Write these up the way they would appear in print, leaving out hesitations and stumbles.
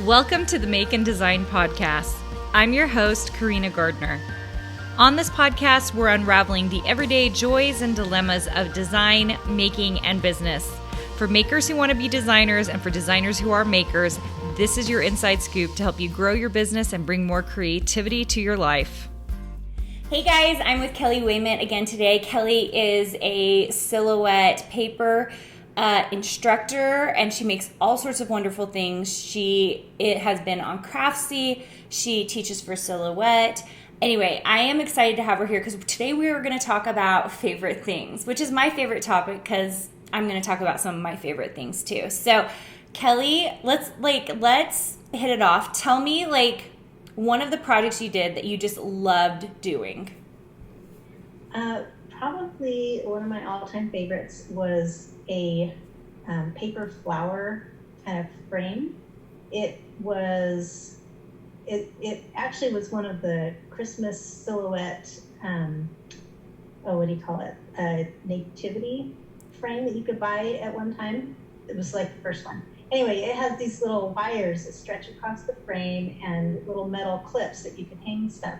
Welcome to the Make and Design Podcast. I'm your host, Carina Gardner. On this podcast, we're unraveling the everyday joys and dilemmas of design, making, and business. For makers who want to be designers and for designers who are makers, this is your inside scoop to help you grow your business and bring more creativity to your life. Hey guys, I'm with Kelly Wayment again today. Kelly is a silhouette paper instructor, and she makes all sorts of wonderful things. It has been on Craftsy. She teaches for Silhouette. Anyway, I am excited to have her here because today we are going to talk about favorite things, which is my favorite topic because I'm going to talk about some of my favorite things too. So, Kelly, let's hit it off. Tell me one of the projects you did that you just loved doing. Probably one of my all-time favorites was a paper flower kind of frame. It actually was one of the Christmas silhouette, what do you call it? A nativity frame that you could buy at one time. It was like the first one. Anyway, it has these little wires that stretch across the frame and little metal clips that you can hang stuff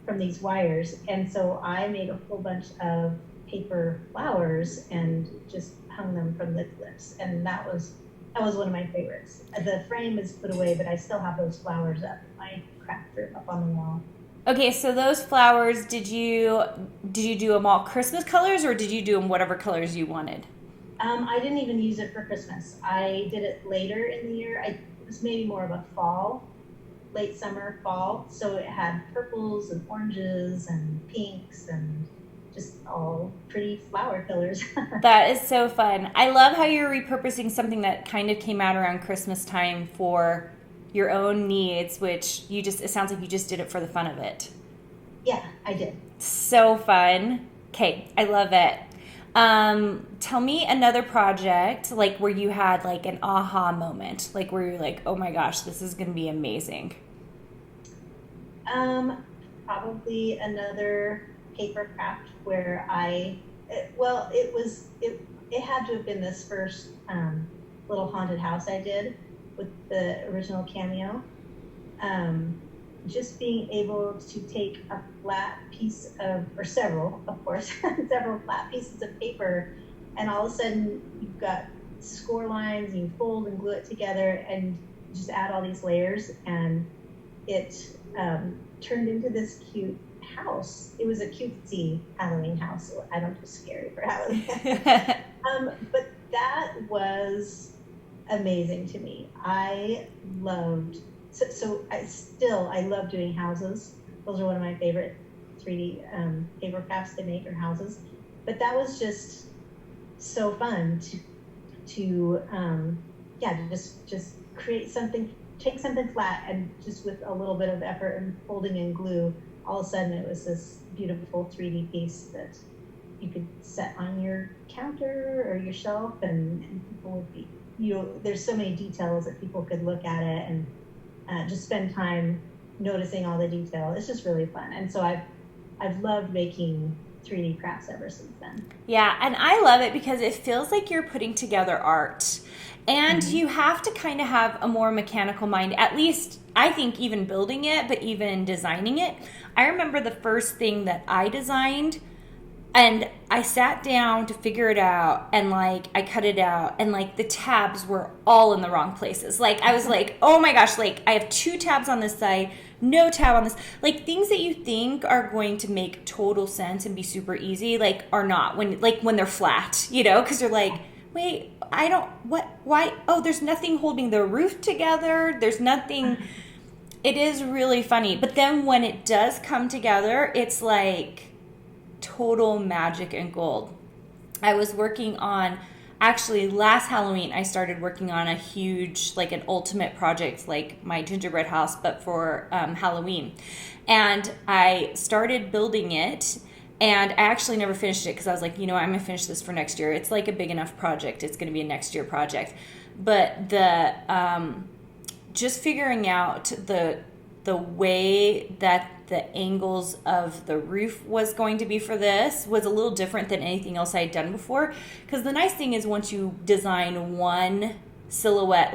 from these wires. And so I made a whole bunch of paper flowers and just hung them from the clips. And that was one of my favorites. The frame is put away, but I still have those flowers up in my craft room up on the wall. Okay, so those flowers, did you do them all Christmas colors, or did you do them whatever colors you wanted? I didn't even use it for Christmas. I did it later in the year. It was maybe more of a fall, late summer, fall. So it had purples and oranges and pinks and just all pretty flower colors. That is so fun. I love how you're repurposing something that kind of came out around Christmas time for your own needs, which it sounds like you just did it for the fun of it. Yeah, I did. So fun. Okay, I love it. Tell me another project where you had an aha moment, where you're like, oh my gosh, this is going to be amazing. Probably another paper craft where it had to have been this first little haunted house I did with the original cameo. Just being able to take a flat piece or several, of course, several flat pieces of paper, and all of a sudden you've got score lines, and you fold and glue it together and just add all these layers, and it turned into this cute house. It was a cutesy Halloween house, so I don't do scary for Halloween. But that was amazing to me. I loved I love doing houses. Those are one of my favorite 3D paper crafts to make, or houses. But that was just so fun to just create something, take something flat, and just with a little bit of effort and folding and glue, all of a sudden it was this beautiful 3D piece that you could set on your counter or your shelf, and people would be, there's so many details that people could look at it and just spend time noticing all the detail. It's just really fun. And so I've loved making 3D crafts ever since then. Yeah, and I love it because it feels like you're putting together art. And you have to kind of have a more mechanical mind, at least I think, even building it, but even designing it. I remember the first thing that I designed, and I sat down to figure it out, and I cut it out, and the tabs were all in the wrong places. I was like, oh my gosh, I have 2 tabs on this side, no tab on this. Things that you think are going to make total sense and be super easy, are not when they're flat, because you're like, wait, why? Oh, there's nothing holding the roof together. There's nothing. It is really funny. But then when it does come together, it's total magic and gold. I was working on, actually last Halloween, I started working on a huge, an ultimate project, my Gingerbread House, but for Halloween. And I started building it, and I actually never finished it because I was like, I'm going to finish this for next year. It's a big enough project. It's going to be a next year project. But the just figuring out the way that the angles of the roof was going to be for this was a little different than anything else I had done before. Because the nice thing is once you design one silhouette,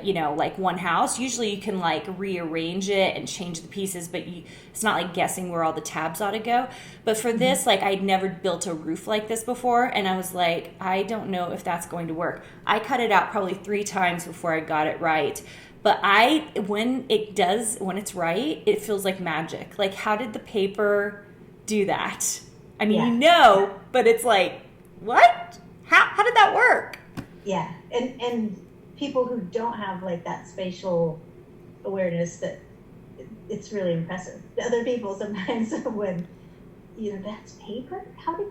like one house. Usually you can like rearrange it and change the pieces, but it's not like guessing where all the tabs ought to go. But for this, like, I'd never built a roof like this before, and I was like, I don't know if that's going to work. I cut it out probably 3 times before I got it right. But when it's right, it feels like magic. Like, how did the paper do that? I mean, but it's like, what? How did that work? Yeah, and people who don't have like that spatial awareness, that it's really impressive. The other people sometimes when that's paper. How did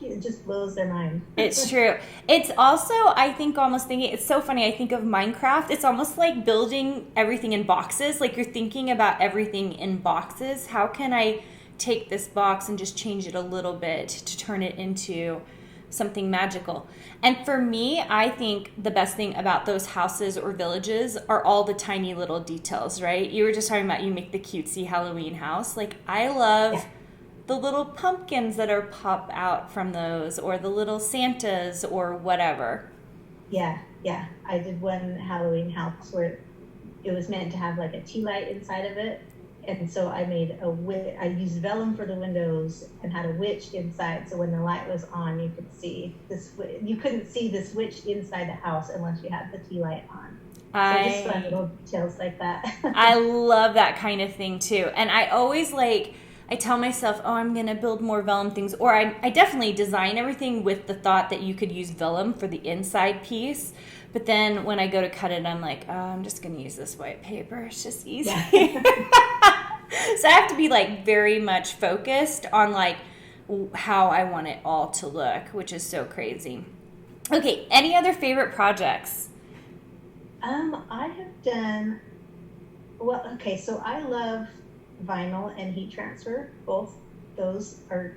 it just blows their mind. It's true. It's also, I think, almost thinking, it's so funny. I think of Minecraft. It's almost like building everything in boxes. Like, you're thinking about everything in boxes. How can I take this box and just change it a little bit to turn it into something magical? And for me, I think the best thing about those houses or villages are all the tiny little details, right? You were just talking about you make the cutesy Halloween house. Like, I love the little pumpkins that are pop out from those, or the little Santas or whatever. Yeah. I did one Halloween house where it was meant to have like a tea light inside of it. And so I made I used vellum for the windows and had a witch inside. So when the light was on, you couldn't see this witch inside the house unless you had the tea light on. So just fun little details like that. I love that kind of thing too. And I always I tell myself, I'm going to build more vellum things. Or I definitely design everything with the thought that you could use vellum for the inside piece. But then when I go to cut it, I'm like, I'm just going to use this white paper. It's just easy. Yeah. So I have to be like very much focused on like how I want it all to look, which is so crazy. Okay, any other favorite projects? I have done, so I love vinyl and heat transfer. Both those are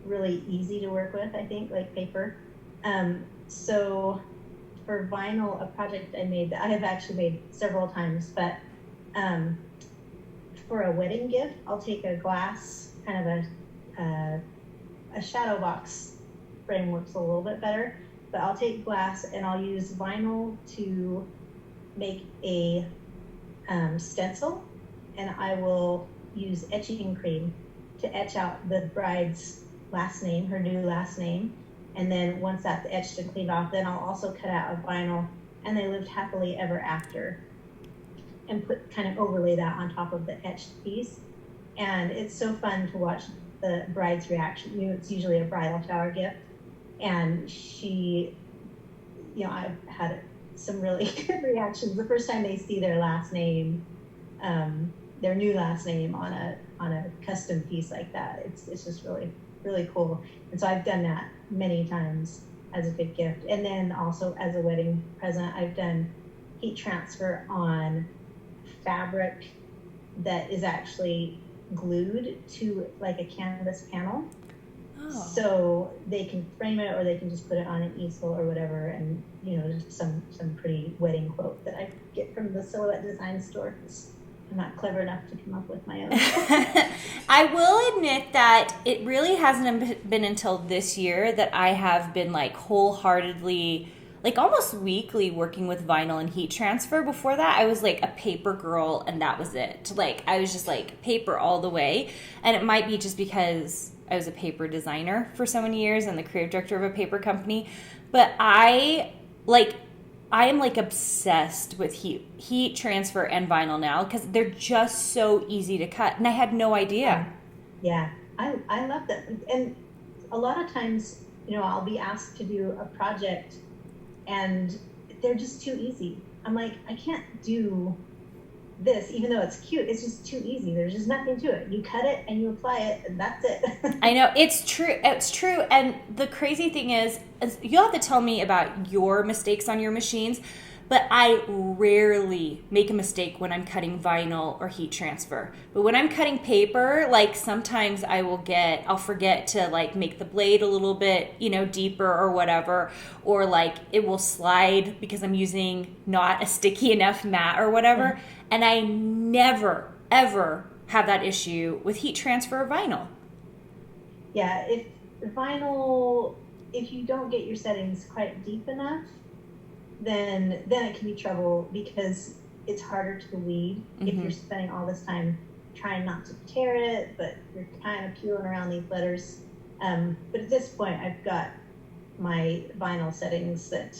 really easy to work with, I think, like paper. So for vinyl, a project I made that I have actually made several times, but for a wedding gift, I'll take a glass, kind of a shadow box frame works a little bit better, but I'll take glass and I'll use vinyl to make a stencil, and I will use etching cream to etch out the bride's last name, her new last name. And then once that's etched and cleaned off, then I'll also cut out a vinyl, and they lived happily ever after, and kind of overlay that on top of the etched piece. And it's so fun to watch the bride's reaction. It's usually a bridal shower gift, and she, I've had some really good reactions the first time they see their last name, their new last name on a custom piece like that. It's just really, really cool. And so I've done that many times as a good gift. And then also as a wedding present, I've done heat transfer on fabric that is actually glued to like a canvas panel. Oh. So they can frame it, or they can just put it on an easel or whatever, and just some pretty wedding quote that I get from the Silhouette Design store. I'm not clever enough to come up with my own. I will admit that it really hasn't been until this year that I have been like wholeheartedly, like almost weekly, working with vinyl and heat transfer. Before that, I was like a paper girl, and that was it. Like, I was just like paper all the way. And it might be just because I was a paper designer for so many years and the creative director of a paper company. But I am like obsessed with heat transfer and vinyl now, because they're just so easy to cut, and I had no idea. Yeah, I love that. And a lot of times, I'll be asked to do a project and they're just too easy. I'm like, I can't do this, even though it's cute. It's just too easy. There's just nothing to it. You cut it and you apply it, and that's it. I know, it's true. It's true. And the crazy thing is you'll have to tell me about your mistakes on your machines, but I rarely make a mistake when I'm cutting vinyl or heat transfer. But when I'm cutting paper, like sometimes I'll forget to like make the blade a little bit, deeper or whatever, or like it will slide because I'm using not a sticky enough mat or whatever. Mm-hmm. And I never, ever have that issue with heat transfer or vinyl. Yeah, if you don't get your settings quite deep enough, then it can be trouble because it's harder to weed if you're spending all this time trying not to tear it, but you're kind of peeling around these letters. But at this point, I've got my vinyl settings that,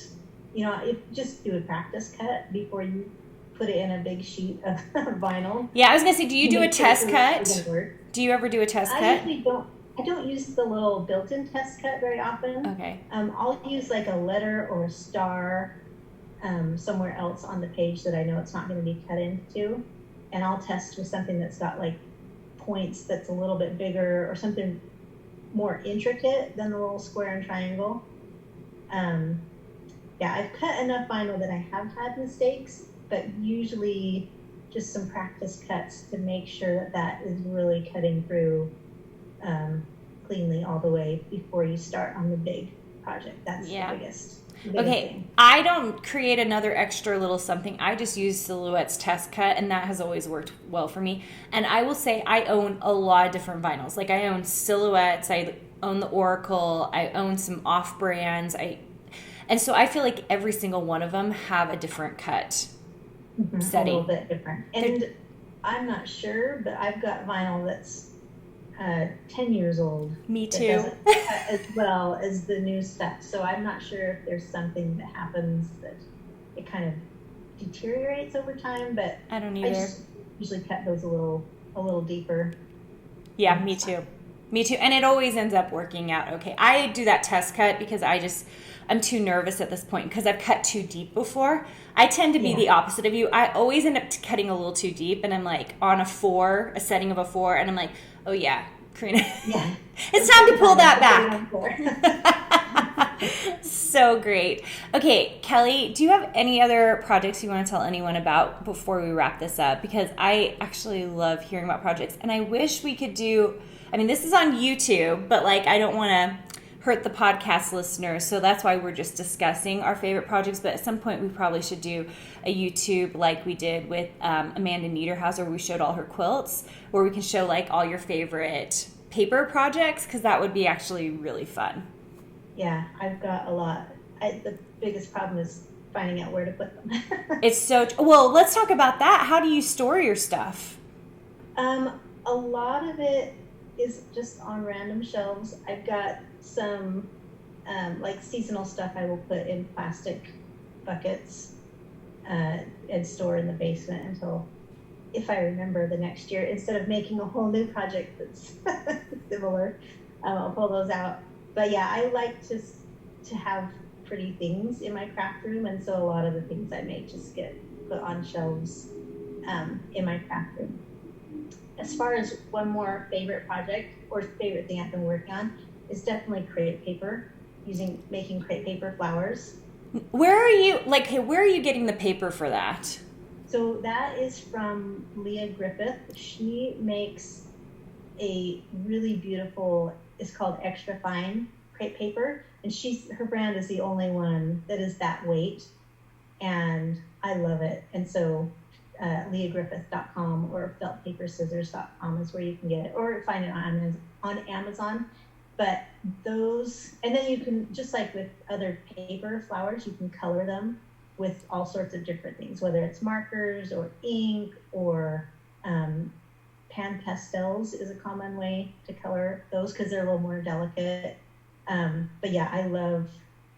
just do a practice cut before you put it in a big sheet of vinyl. Yeah, I was gonna say, do you do a test cut? Do you ever do a test cut? I usually don't. I don't use the little built-in test cut very often. Okay. I'll use like a letter or a star somewhere else on the page that I know it's not going to be cut into, and I'll test with something that's got like points that's a little bit bigger or something more intricate than the little square and triangle. I've cut enough vinyl that I have had mistakes, but usually just some practice cuts to make sure that is really cutting through cleanly all the way before you start on the big project. That's the biggest okay thing. I don't create another extra little something. I just use Silhouette's test cut, and that has always worked well for me. And I will say I own a lot of different vinyls. Like I own Silhouettes, I own the Oracle, I own some off brands, and so I feel like every single one of them have a different cut setting. A little bit different. And I'm not sure, but I've got vinyl that's 10 years old. Me too. Doesn't cut as well as the new stuff. So I'm not sure if there's something that happens that it kind of deteriorates over time, but I don't either. I just usually cut those a little deeper. Yeah, me too. Me too. And it always ends up working out okay. I do that test cut because I'm too nervous at this point because I've cut too deep before. I tend to be the opposite of you. I always end up cutting a little too deep, and I'm like on a setting of a 4, and I'm like, oh yeah, Carina, it's time to pull that back. So great. Okay, Kelly, do you have any other projects you want to tell anyone about before we wrap this up? Because I actually love hearing about projects, and I wish we could this is on YouTube, but I don't want to hurt the podcast listeners, so that's why we're just discussing our favorite projects. But at some point we probably should do a YouTube like we did with Amanda Niederhauser, where we showed all her quilts, where we can show all your favorite paper projects, because that would be actually really fun. Yeah, I've got a lot. The biggest problem is finding out where to put them. Well, let's talk about that. How do you store your stuff? A lot of it is just on random shelves. I've got some seasonal stuff I will put in plastic buckets and store in the basement until, if I remember, the next year, instead of making a whole new project that's similar, I'll pull those out. But yeah, I like to have pretty things in my craft room, and so a lot of the things I make just get put on shelves in my craft room. As far as one more favorite project or favorite thing I've been working on is definitely crepe paper, making crepe paper flowers. Where are you getting the paper for that? So that is from Leah Griffith. She makes a really beautiful, it's called extra fine crepe paper, and her brand is the only one that is that weight, and I love it. And so leahgriffith.com or feltpaperscissors.com is where you can get it, or find it on Amazon. But those, and then you can, just like with other paper flowers, you can color them with all sorts of different things, whether it's markers or ink or pan pastels is a common way to color those because they're a little more delicate. But yeah, I love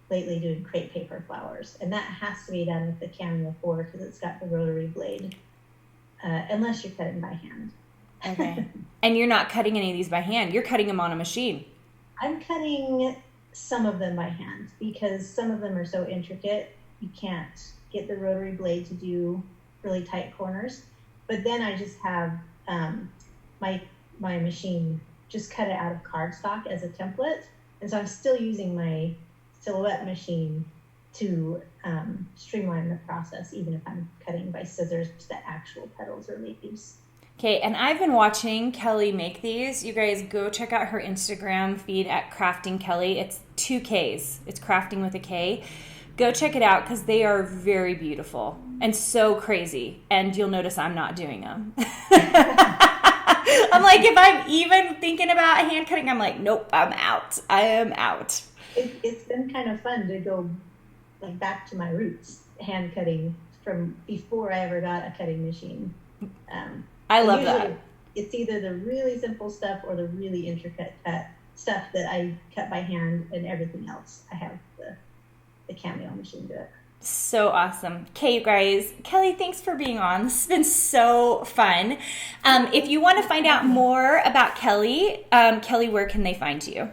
lately doing crepe paper flowers, and that has to be done with the Cameo 4 because it's got the rotary blade, unless you're cutting by hand. Okay. And you're not cutting any of these by hand. You're cutting them on a machine. I'm cutting some of them by hand because some of them are so intricate you can't get the rotary blade to do really tight corners. But then I just have my machine just cut it out of cardstock as a template, and so I'm still using my Silhouette machine to streamline the process, even if I'm cutting by scissors the actual petals or leaves. Okay, and I've been watching Kelly make these. You guys go check out her Instagram feed at Crafting Kelly. It's 2 Ks. It's crafting with a K. Go check it out because they are very beautiful and so crazy. And you'll notice I'm not doing them. I'm like, if I'm even thinking about hand cutting, I'm like, nope, I'm out. I am out. It's been kind of fun to go like back to my roots, hand cutting from before I ever got a cutting machine. I love that. It's either the really simple stuff or the really intricate stuff that I cut by hand, and everything else I have the Cameo machine do it. So awesome. Okay, you guys. Kelly, thanks for being on. This has been so fun. If you want to find out more about Kelly, Kelly, where can they find you?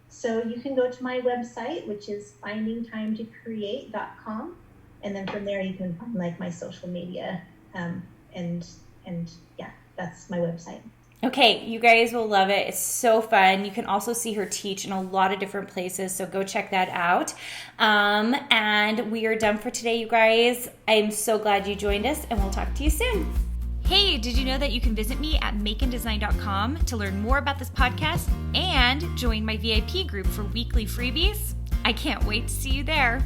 So you can go to my website, which is findingtimetocreate.com. And then from there you can find like my social media. And yeah, that's my website. Okay, you guys will love it. It's so fun. You can also see her teach in a lot of different places, so go check that out. And we are done for today, you guys. I'm so glad you joined us, and we'll talk to you soon. Hey, did you know that you can visit me at makeanddesign.com to learn more about this podcast and join my VIP group for weekly freebies? I can't wait to see you there.